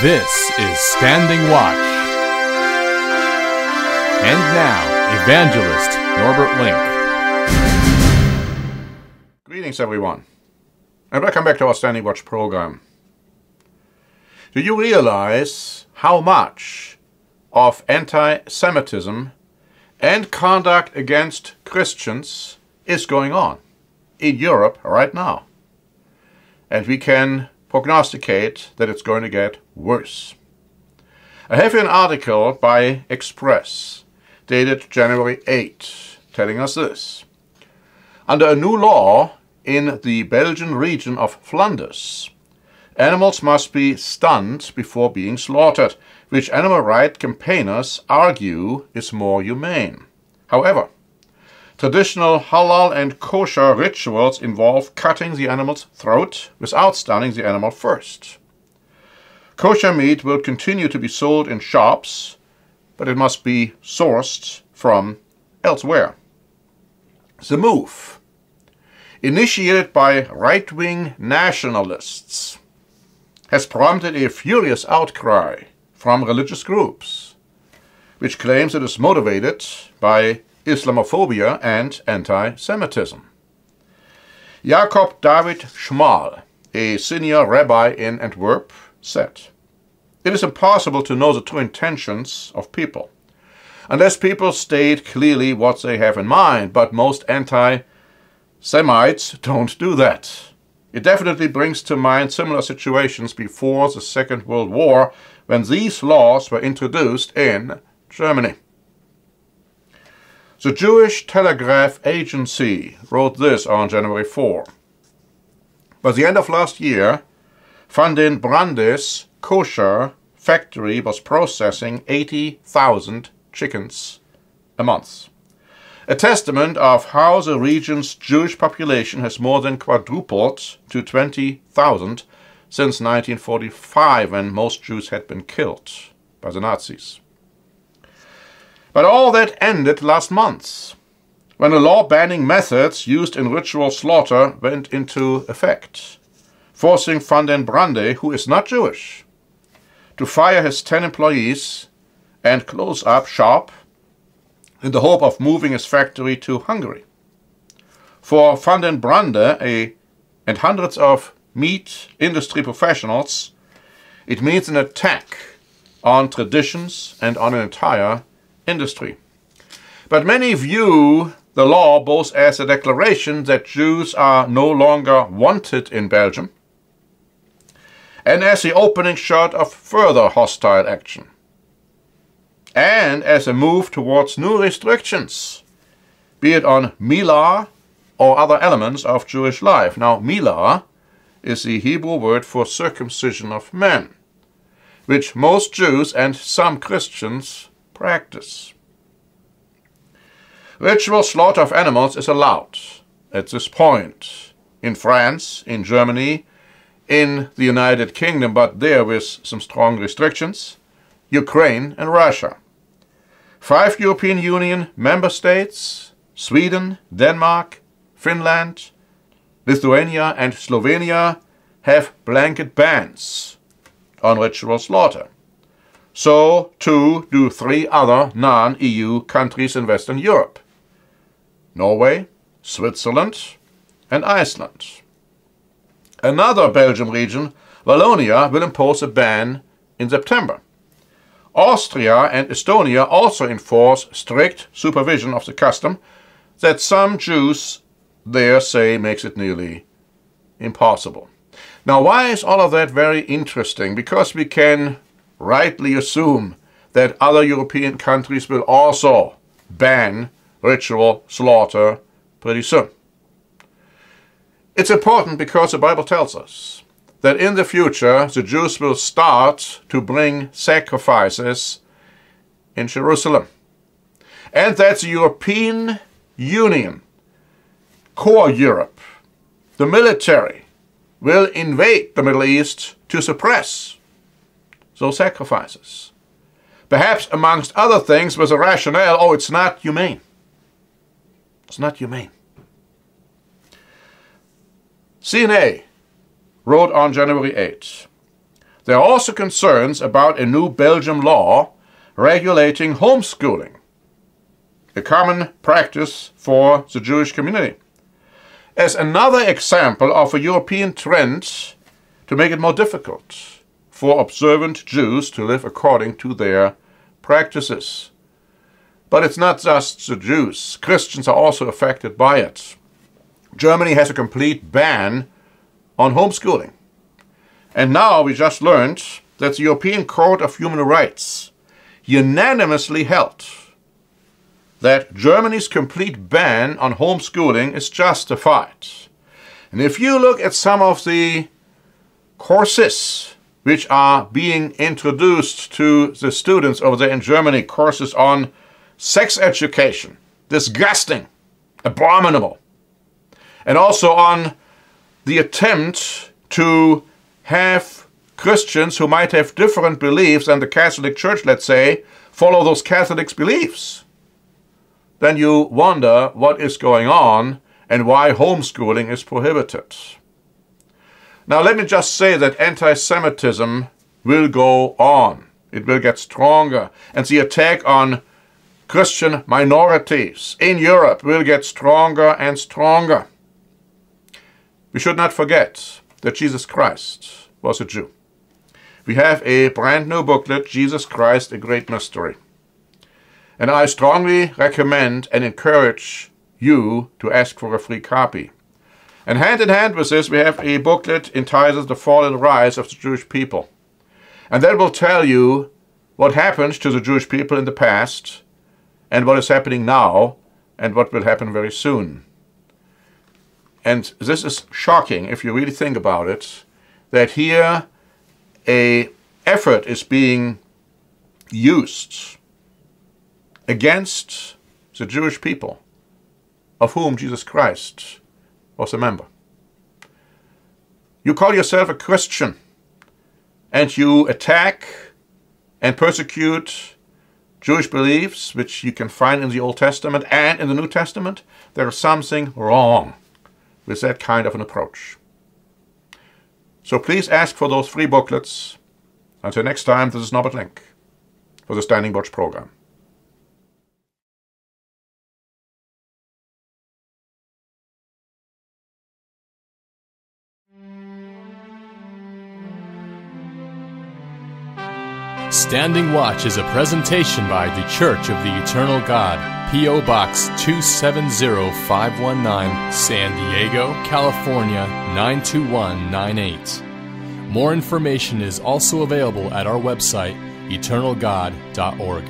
This is Standing Watch. And now, Evangelist Norbert Link. Greetings, everyone, and welcome back to our Standing Watch program. Do you realize how much of anti-Semitism and conduct against Christians is going on in Europe right now? And we can prognosticate that it's going to get worse. I have an article by Express dated January 8, telling us this. Under a new law in the Belgian region of Flanders, animals must be stunned before being slaughtered, which animal rights campaigners argue is more humane. However, traditional halal and kosher rituals involve cutting the animal's throat without stunning the animal first. Kosher meat will continue to be sold in shops, but it must be sourced from elsewhere. The move, initiated by right-wing nationalists, has prompted a furious outcry from religious groups, which claims it is motivated by Islamophobia and anti-Semitism. Jacob David Schmal, a senior rabbi in Antwerp, said, "It is impossible to know the true intentions of people, unless people state clearly what they have in mind, but most anti-Semites don't do that. It definitely brings to mind similar situations before the Second World War, when these laws were introduced in Germany." The Jewish Telegraph Agency wrote this on January 4. By the end of last year, Van den Brandes kosher factory was processing 80,000 chickens a month. A testament of how the region's Jewish population has more than quadrupled to 20,000 since 1945, when most Jews had been killed by the Nazis. But all that ended last month, when a law banning methods used in ritual slaughter went into effect, forcing Van den Brande, who is not Jewish, to fire his 10 employees and close up shop in the hope of moving his factory to Hungary. For Van den Brande and hundreds of meat industry professionals, it means an attack on traditions and on an entire industry. But many view the law both as a declaration that Jews are no longer wanted in Belgium and as the opening shot of further hostile action, and as a move towards new restrictions, be it on Milah or other elements of Jewish life. Now, Milah is the Hebrew word for circumcision of men, which most Jews and some Christians practice. Ritual slaughter of animals is allowed at this point in France, in Germany, in the United Kingdom, but there with some strong restrictions, Ukraine and Russia. 5 European Union member states, Sweden, Denmark, Finland, Lithuania and Slovenia, have blanket bans on ritual slaughter. So too do 3 other non-EU countries in Western Europe: Norway, Switzerland and Iceland. Another Belgian region, Wallonia, will impose a ban in September. Austria and Estonia also enforce strict supervision of the custom that some Jews there say makes it nearly impossible. Now, why is all of that very interesting? Because we can rightly assume that other European countries will also ban ritual slaughter pretty soon. It's important because the Bible tells us that in the future the Jews will start to bring sacrifices in Jerusalem, and that the European Union, core Europe, the military, will invade the Middle East to suppress those sacrifices. Perhaps amongst other things with a rationale, oh, it's not humane. It's not humane. CNA wrote on January 8, There are also concerns about a new Belgian law regulating homeschooling, a common practice for the Jewish community, as another example of a European trend to make it more difficult for observant Jews to live according to their practices. But it's not just the Jews. Christians are also affected by it. Germany has a complete ban on homeschooling. And now we just learned that the European Court of Human Rights unanimously held that Germany's complete ban on homeschooling is justified. And if you look at some of the courses which are being introduced to the students over there in Germany, courses on sex education, disgusting, abominable, and also on the attempt to have Christians who might have different beliefs than the Catholic Church, let's say, follow those Catholics' beliefs, then you wonder what is going on and why homeschooling is prohibited. Now let me just say that anti-Semitism will go on. It will get stronger. And the attack on Christian minorities in Europe will get stronger and stronger. We should not forget that Jesus Christ was a Jew. We have a brand new booklet, Jesus Christ, A Great Mystery. And I strongly recommend and encourage you to ask for a free copy. And hand in hand with this, we have a booklet entitled The Fall and Rise of the Jewish People. And that will tell you what happened to the Jewish people in the past, and what is happening now, and what will happen very soon. And this is shocking if you really think about it, that here an effort is being used against the Jewish people, of whom Jesus Christ was a member. You call yourself a Christian, and you attack and persecute Jewish beliefs, which you can find in the Old Testament and in the New Testament. There is something wrong with that kind of an approach. So please ask for those free booklets. Until next time, this is Norbert Link for the Standing Watch program. Standing Watch is a presentation by The Church of the Eternal God, P.O. Box 270519, San Diego, California 92198. More information is also available at our website, eternalgod.org.